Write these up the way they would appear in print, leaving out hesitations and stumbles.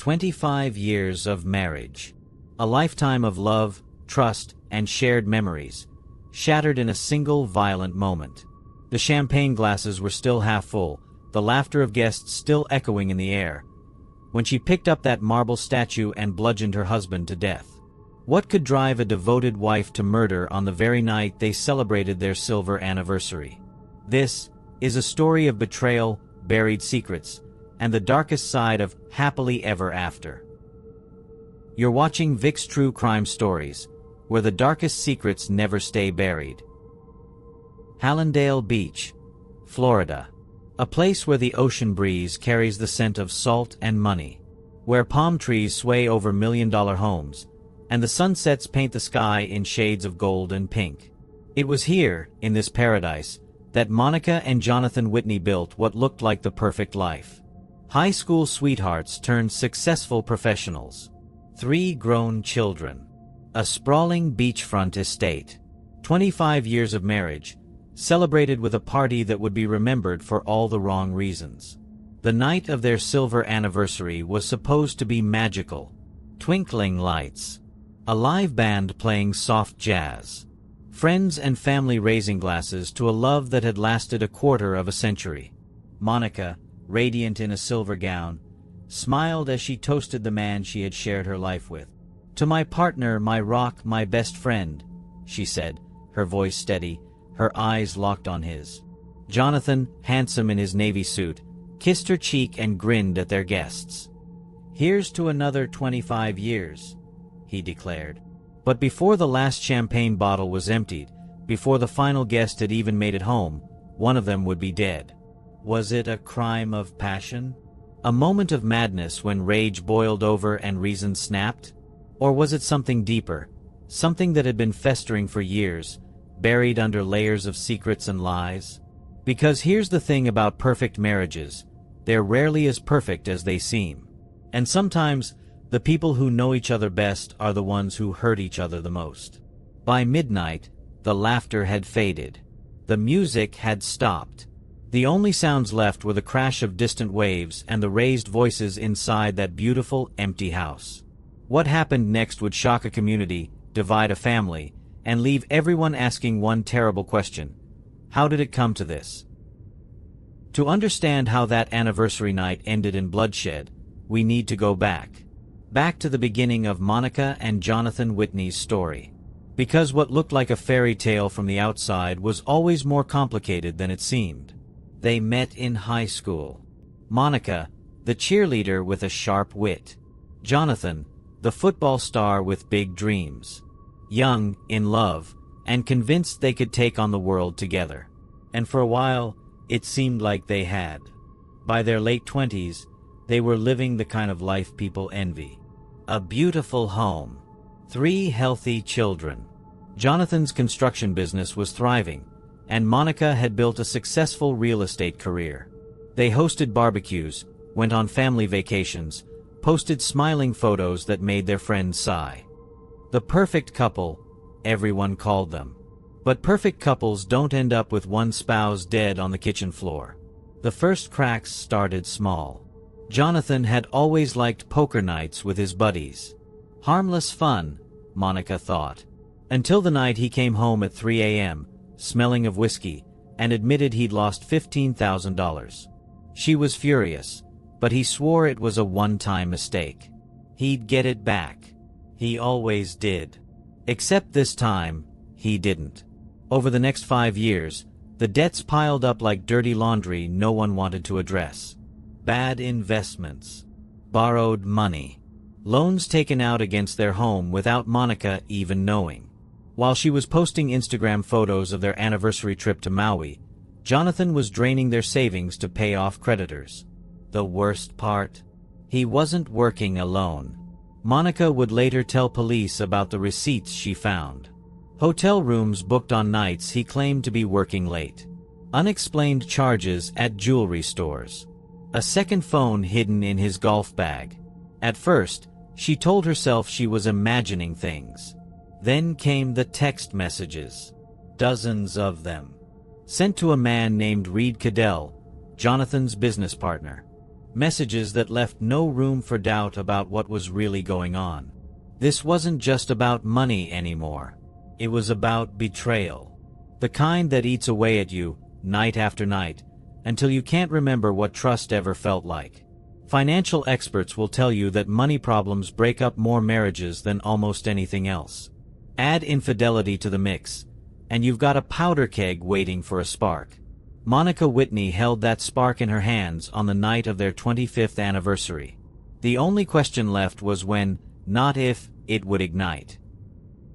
25 years of marriage. A lifetime of love, trust, and shared memories, shattered in a single violent moment. The champagne glasses were still half full, the laughter of guests still echoing in the air, when she picked up that marble statue and bludgeoned her husband to death. What could drive a devoted wife to murder on the very night they celebrated their silver anniversary? This is a story of betrayal, buried secrets, and the darkest side of happily ever after. You're watching Vic's True Crime Stories, where the darkest secrets never stay buried. Hallandale Beach, Florida. A place where the ocean breeze carries the scent of salt and money, where palm trees sway over million-dollar homes, and the sunsets paint the sky in shades of gold and pink. It was here, in this paradise, that Monica and Jonathan Whitney built what looked like the perfect life. High school sweethearts turned successful professionals. 3 grown children. A sprawling beachfront estate. 25 years of marriage, celebrated with a party that would be remembered for all the wrong reasons. The night of their silver anniversary was supposed to be magical. Twinkling lights. A live band playing soft jazz. Friends and family raising glasses to a love that had lasted a quarter of a century. Monica, radiant in a silver gown, smiled as she toasted the man she had shared her life with. "To my partner, my rock, my best friend," she said, her voice steady, her eyes locked on his. Jonathan, handsome in his navy suit, kissed her cheek and grinned at their guests. "Here's to another 25 years, he declared. But before the last champagne bottle was emptied, before the final guest had even made it home, one of them would be dead. Was it a crime of passion? A moment of madness when rage boiled over and reason snapped? Or was it something deeper, something that had been festering for years, buried under layers of secrets and lies? Because here's the thing about perfect marriages, they're rarely as perfect as they seem. And sometimes, the people who know each other best are the ones who hurt each other the most. By midnight, the laughter had faded. The music had stopped. The only sounds left were the crash of distant waves and the raised voices inside that beautiful, empty house. What happened next would shock a community, divide a family, and leave everyone asking one terrible question: how did it come to this? To understand how that anniversary night ended in bloodshed, we need to go back. Back to the beginning of Monica and Jonathan Whitney's story. Because what looked like a fairy tale from the outside was always more complicated than it seemed. They met in high school. Monica, the cheerleader with a sharp wit. Jonathan, the football star with big dreams. Young, in love, and convinced they could take on the world together. And for a while, it seemed like they had. By their late 20s, they were living the kind of life people envy. A beautiful home. 3 healthy children. Jonathan's construction business was thriving, and Monica had built a successful real estate career. They hosted barbecues, went on family vacations, posted smiling photos that made their friends sigh. The perfect couple, everyone called them. But perfect couples don't end up with one spouse dead on the kitchen floor. The first cracks started small. Jonathan had always liked poker nights with his buddies. Harmless fun, Monica thought. Until the night he came home at 3 a.m., smelling of whiskey, and admitted he'd lost $15,000. She was furious, but he swore it was a one-time mistake. He'd get it back. He always did. Except this time, he didn't. Over the next 5 years, the debts piled up like dirty laundry no one wanted to address. Bad investments. Borrowed money. Loans taken out against their home without Monica even knowing. While she was posting Instagram photos of their anniversary trip to Maui, Jonathan was draining their savings to pay off creditors. The worst part? He wasn't working alone. Monica would later tell police about the receipts she found. Hotel rooms booked on nights he claimed to be working late. Unexplained charges at jewelry stores. A second phone hidden in his golf bag. At first, she told herself she was imagining things. Then came the text messages. Dozens of them. Sent to a man named Reed Cadell, Jonathan's business partner. Messages that left no room for doubt about what was really going on. This wasn't just about money anymore. It was about betrayal. The kind that eats away at you, night after night, until you can't remember what trust ever felt like. Financial experts will tell you that money problems break up more marriages than almost anything else. Add infidelity to the mix, and you've got a powder keg waiting for a spark. Monica Whitney held that spark in her hands on the night of their 25th anniversary. The only question left was when, not if, it would ignite.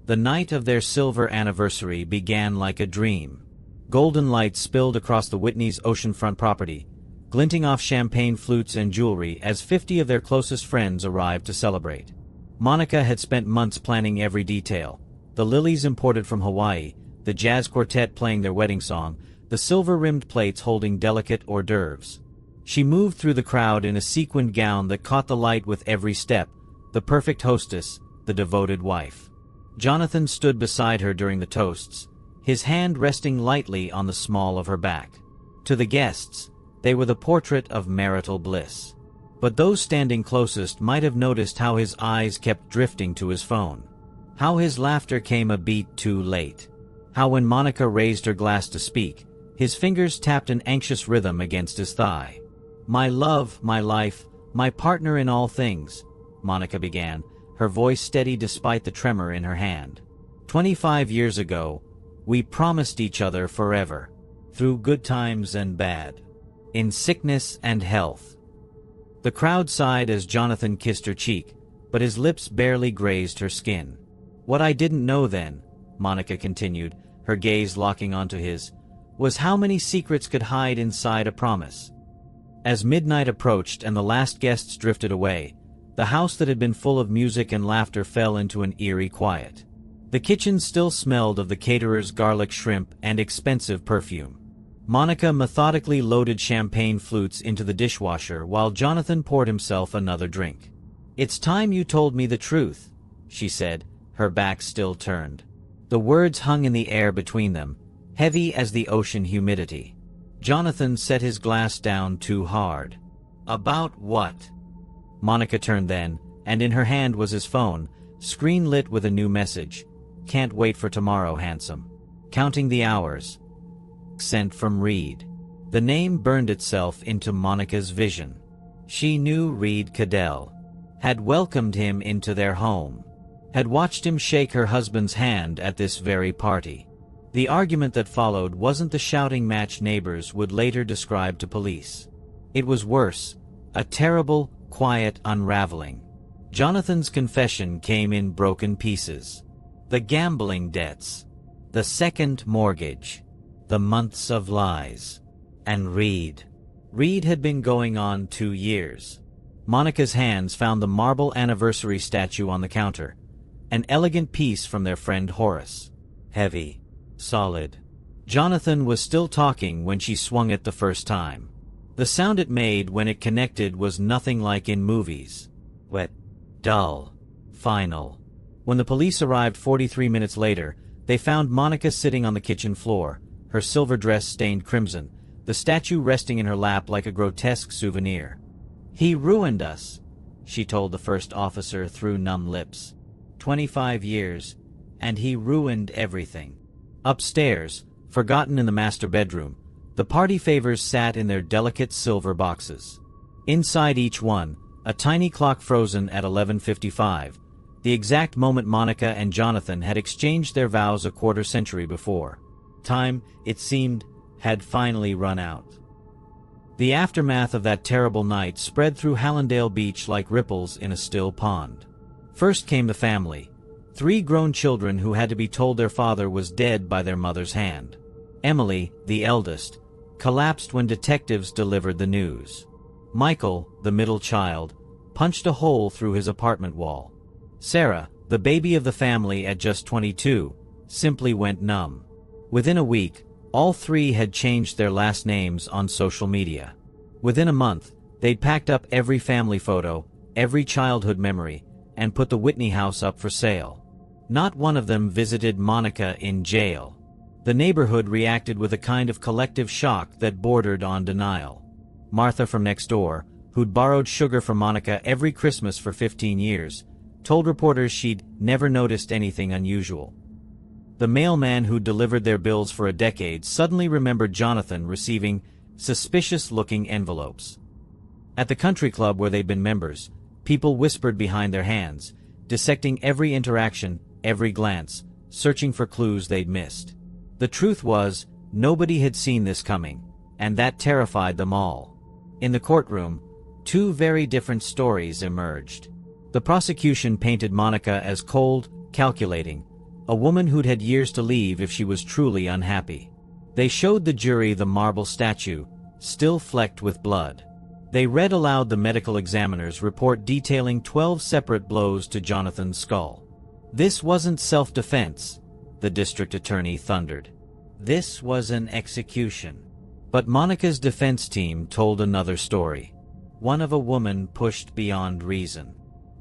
The night of their silver anniversary began like a dream. Golden lights spilled across the Whitneys' oceanfront property, glinting off champagne flutes and jewelry as 50 of their closest friends arrived to celebrate. Monica had spent months planning every detail. The lilies imported from Hawaii, the jazz quartet playing their wedding song, the silver-rimmed plates holding delicate hors d'oeuvres. She moved through the crowd in a sequined gown that caught the light with every step, the perfect hostess, the devoted wife. Jonathan stood beside her during the toasts, his hand resting lightly on the small of her back. To the guests, they were the portrait of marital bliss. But those standing closest might have noticed how his eyes kept drifting to his phone. How his laughter came a beat too late. How when Monica raised her glass to speak, his fingers tapped an anxious rhythm against his thigh. "My love, my life, my partner in all things," Monica began, her voice steady despite the tremor in her hand. 25 years ago, we promised each other forever, through good times and bad, in sickness and health. The crowd sighed as Jonathan kissed her cheek, but his lips barely grazed her skin. "What I didn't know then," Monica continued, her gaze locking onto his, "was how many secrets could hide inside a promise." As midnight approached and the last guests drifted away, the house that had been full of music and laughter fell into an eerie quiet. The kitchen still smelled of the caterer's garlic shrimp and expensive perfume. Monica methodically loaded champagne flutes into the dishwasher while Jonathan poured himself another drink. "It's time you told me the truth," she said, her back still turned. The words hung in the air between them, heavy as the ocean humidity. Jonathan set his glass down too hard. "About what?" Monica turned then, and in her hand was his phone, screen lit with a new message. "Can't wait for tomorrow, handsome. Counting the hours." Sent from Reed. The name burned itself into Monica's vision. She knew Reed Cadell, had welcomed him into their home, had watched him shake her husband's hand at this very party. The argument that followed wasn't the shouting match neighbors would later describe to police. It was worse, a terrible, quiet unraveling. Jonathan's confession came in broken pieces. The gambling debts, the second mortgage, the months of lies. And Reed. Reed had been going on 2 years. Monica's hands found the marble anniversary statue on the counter, an elegant piece from their friend Horace. Heavy. Solid. Jonathan was still talking when she swung it the first time. The sound it made when it connected was nothing like in movies. Wet. Dull. Final. When the police arrived 43 minutes later, they found Monica sitting on the kitchen floor, her silver dress stained crimson, the statue resting in her lap like a grotesque souvenir. "He ruined us," she told the first officer through numb lips. 25 years, and he ruined everything. Upstairs, forgotten in the master bedroom, the party favors sat in their delicate silver boxes. Inside each one, a tiny clock frozen at 11:55, the exact moment Monica and Jonathan had exchanged their vows a quarter-century before. Time, it seemed, had finally run out. The aftermath of that terrible night spread through Hallandale Beach like ripples in a still pond. First came the family, 3 grown children who had to be told their father was dead by their mother's hand. Emily, the eldest, collapsed when detectives delivered the news. Michael, the middle child, punched a hole through his apartment wall. Sarah, the baby of the family at just 22, simply went numb. Within a week, all 3 had changed their last names on social media. Within a month, they'd packed up every family photo, every childhood memory, and put the Whitney house up for sale. Not one of them visited Monica in jail. The neighborhood reacted with a kind of collective shock that bordered on denial. Martha from next door, who'd borrowed sugar from Monica every Christmas for 15 years, told reporters she'd never noticed anything unusual. The mailman who'd delivered their bills for a decade suddenly remembered Jonathan receiving suspicious-looking envelopes. At the country club where they'd been members, people whispered behind their hands, dissecting every interaction, every glance, searching for clues they'd missed. The truth was, nobody had seen this coming, and that terrified them all. In the courtroom, two very different stories emerged. The prosecution painted Monica as cold, calculating, a woman who'd had years to leave if she was truly unhappy. They showed the jury the marble statue, still flecked with blood. They read aloud the medical examiner's report detailing 12 separate blows to Jonathan's skull. This wasn't self-defense, the district attorney thundered. This was an execution. But Monica's defense team told another story. One of a woman pushed beyond reason.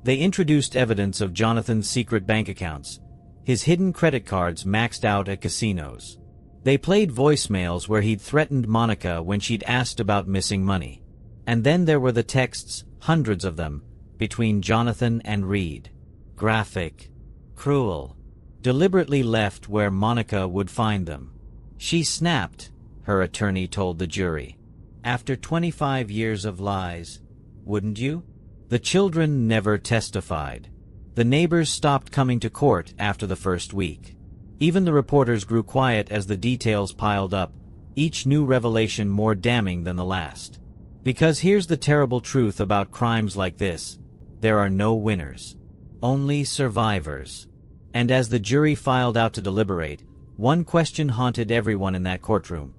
They introduced evidence of Jonathan's secret bank accounts, his hidden credit cards maxed out at casinos. They played voicemails where he'd threatened Monica when she'd asked about missing money. And then there were the texts, hundreds of them, between Jonathan and Reed. Graphic, cruel, deliberately left where Monica would find them. She snapped, her attorney told the jury. After 25 years of lies, wouldn't you? The children never testified. The neighbors stopped coming to court after the first week. Even the reporters grew quiet as the details piled up, each new revelation more damning than the last. Because here's the terrible truth about crimes like this: there are no winners, only survivors. And as the jury filed out to deliberate, one question haunted everyone in that courtroom.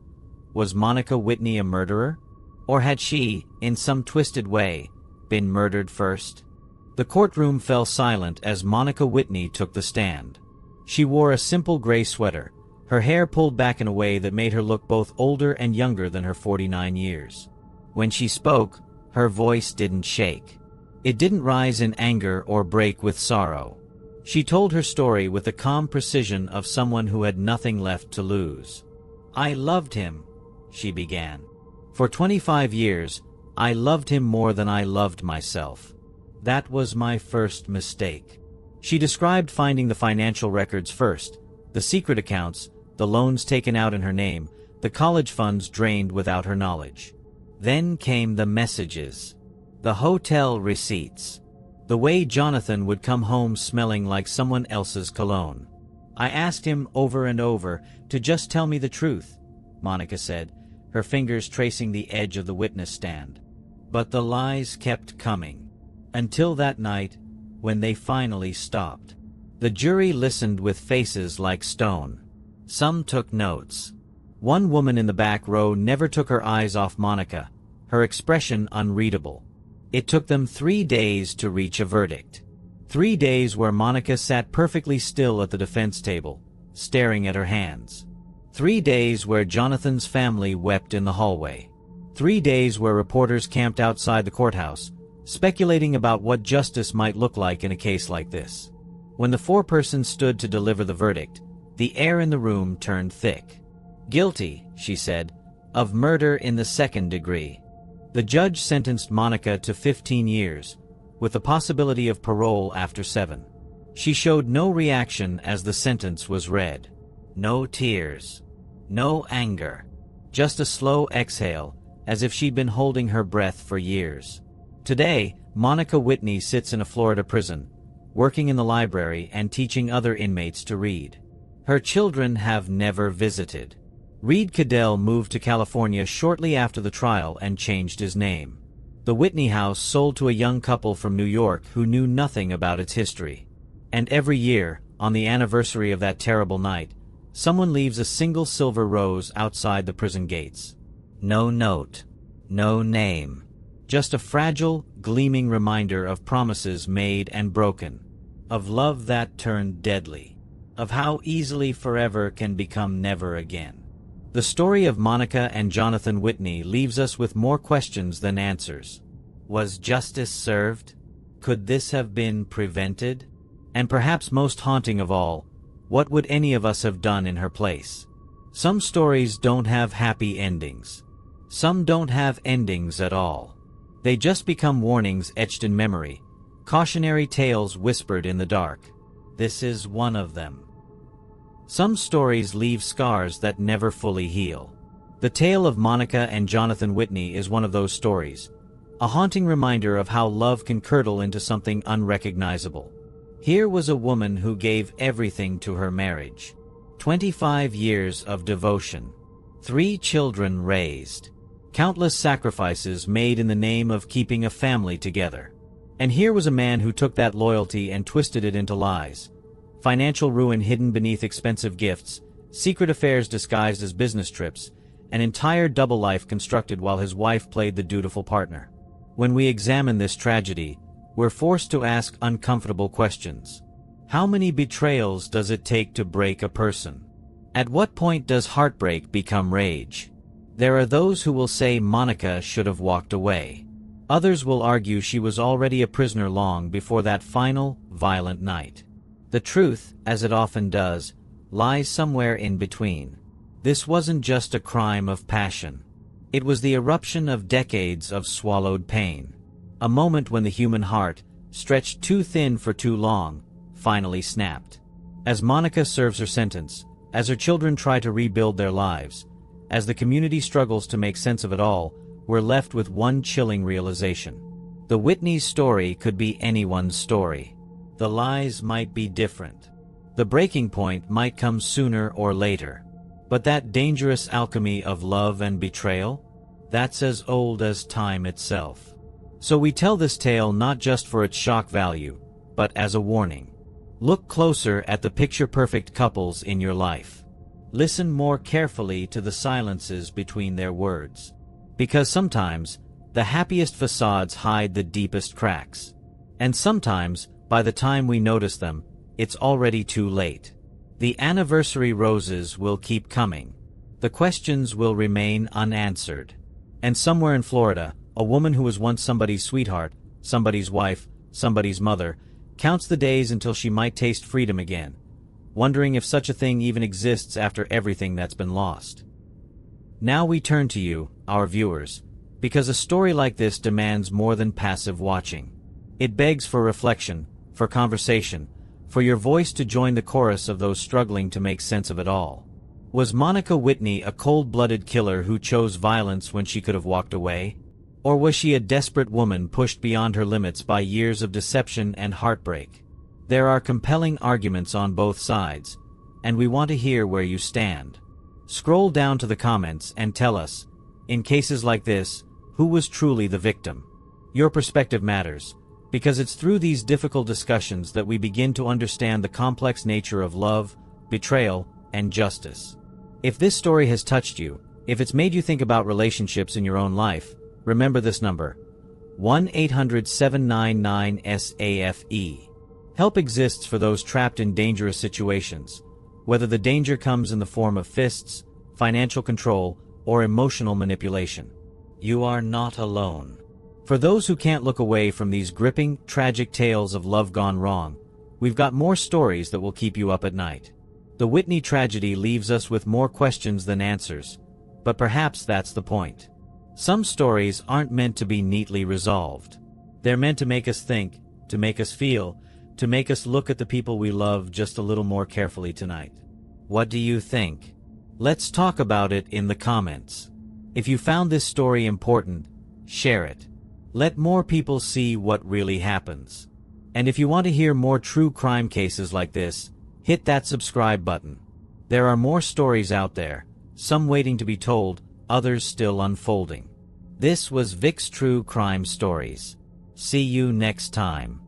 Was Monica Whitney a murderer? Or had she, in some twisted way, been murdered first? The courtroom fell silent as Monica Whitney took the stand. She wore a simple gray sweater, her hair pulled back in a way that made her look both older and younger than her 49 years. When she spoke, her voice didn't shake. It didn't rise in anger or break with sorrow. She told her story with the calm precision of someone who had nothing left to lose. "I loved him," she began. "For 25 years, I loved him more than I loved myself. That was my first mistake." She described finding the financial records first, the secret accounts, the loans taken out in her name, the college funds drained without her knowledge. Then came the messages, the hotel receipts, the way Jonathan would come home smelling like someone else's cologne. "I asked him over and over to just tell me the truth," Monica said, her fingers tracing the edge of the witness stand. But the lies kept coming. Until that night, when they finally stopped. The jury listened with faces like stone. Some took notes. One woman in the back row never took her eyes off Monica, her expression unreadable. It took them 3 days to reach a verdict. 3 days where Monica sat perfectly still at the defense table, staring at her hands. 3 days where Jonathan's family wept in the hallway. 3 days where reporters camped outside the courthouse, speculating about what justice might look like in a case like this. When the foreperson stood to deliver the verdict, the air in the room turned thick. "Guilty," she said, "of murder in the 2nd degree." The judge sentenced Monica to 15 years, with the possibility of parole after 7. She showed no reaction as the sentence was read. No tears. No anger. Just a slow exhale, as if she'd been holding her breath for years. Today, Monica Whitney sits in a Florida prison, working in the library and teaching other inmates to read. Her children have never visited. Reed Cadell moved to California shortly after the trial and changed his name. The Whitney house sold to a young couple from New York who knew nothing about its history. And every year, on the anniversary of that terrible night, someone leaves a single silver rose outside the prison gates. No note. No name. Just a fragile, gleaming reminder of promises made and broken, of love that turned deadly, of how easily forever can become never again. The story of Monica and Jonathan Whitney leaves us with more questions than answers. Was justice served? Could this have been prevented? And perhaps most haunting of all, what would any of us have done in her place? Some stories don't have happy endings. Some don't have endings at all. They just become warnings etched in memory, cautionary tales whispered in the dark. This is one of them. Some stories leave scars that never fully heal. The tale of Monica and Jonathan Whitney is one of those stories, a haunting reminder of how love can curdle into something unrecognizable. Here was a woman who gave everything to her marriage. 25 years of devotion. 3 children raised. Countless sacrifices made in the name of keeping a family together. And here was a man who took that loyalty and twisted it into lies. Financial ruin hidden beneath expensive gifts, secret affairs disguised as business trips, an entire double life constructed while his wife played the dutiful partner. When we examine this tragedy, we're forced to ask uncomfortable questions. How many betrayals does it take to break a person? At what point does heartbreak become rage? There are those who will say Monica should have walked away. Others will argue she was already a prisoner long before that final, violent night. The truth, as it often does, lies somewhere in between. This wasn't just a crime of passion. It was the eruption of decades of swallowed pain. A moment when the human heart, stretched too thin for too long, finally snapped. As Monica serves her sentence, as her children try to rebuild their lives, as the community struggles to make sense of it all, we're left with one chilling realization. The Whitney's story could be anyone's story. The lies might be different. The breaking point might come sooner or later. But that dangerous alchemy of love and betrayal? That's as old as time itself. So we tell this tale not just for its shock value, but as a warning. Look closer at the picture-perfect couples in your life. Listen more carefully to the silences between their words. Because sometimes, the happiest facades hide the deepest cracks. And sometimes, by the time we notice them, it's already too late. The anniversary roses will keep coming. The questions will remain unanswered. And somewhere in Florida, a woman who was once somebody's sweetheart, somebody's wife, somebody's mother, counts the days until she might taste freedom again, wondering if such a thing even exists after everything that's been lost. Now we turn to you, our viewers, because a story like this demands more than passive watching. It begs for reflection, for conversation, for your voice to join the chorus of those struggling to make sense of it all. Was Monica Whitney a cold-blooded killer who chose violence when she could have walked away? Or was she a desperate woman pushed beyond her limits by years of deception and heartbreak? There are compelling arguments on both sides, and we want to hear where you stand. Scroll down to the comments and tell us, in cases like this, who was truly the victim? Your perspective matters, because it's through these difficult discussions that we begin to understand the complex nature of love, betrayal, and justice. If this story has touched you, if it's made you think about relationships in your own life, remember this number: 1-800-799-SAFE. Help exists for those trapped in dangerous situations, whether the danger comes in the form of fists, financial control, or emotional manipulation. You are not alone. For those who can't look away from these gripping, tragic tales of love gone wrong, we've got more stories that will keep you up at night. The Whitney tragedy leaves us with more questions than answers, but perhaps that's the point. Some stories aren't meant to be neatly resolved. They're meant to make us think, to make us feel, to make us look at the people we love just a little more carefully tonight. What do you think? Let's talk about it in the comments. If you found this story important, share it. Let more people see what really happens. And if you want to hear more true crime cases like this, hit that subscribe button. There are more stories out there, some waiting to be told, others still unfolding. This was Vic's True Crime Stories. See you next time.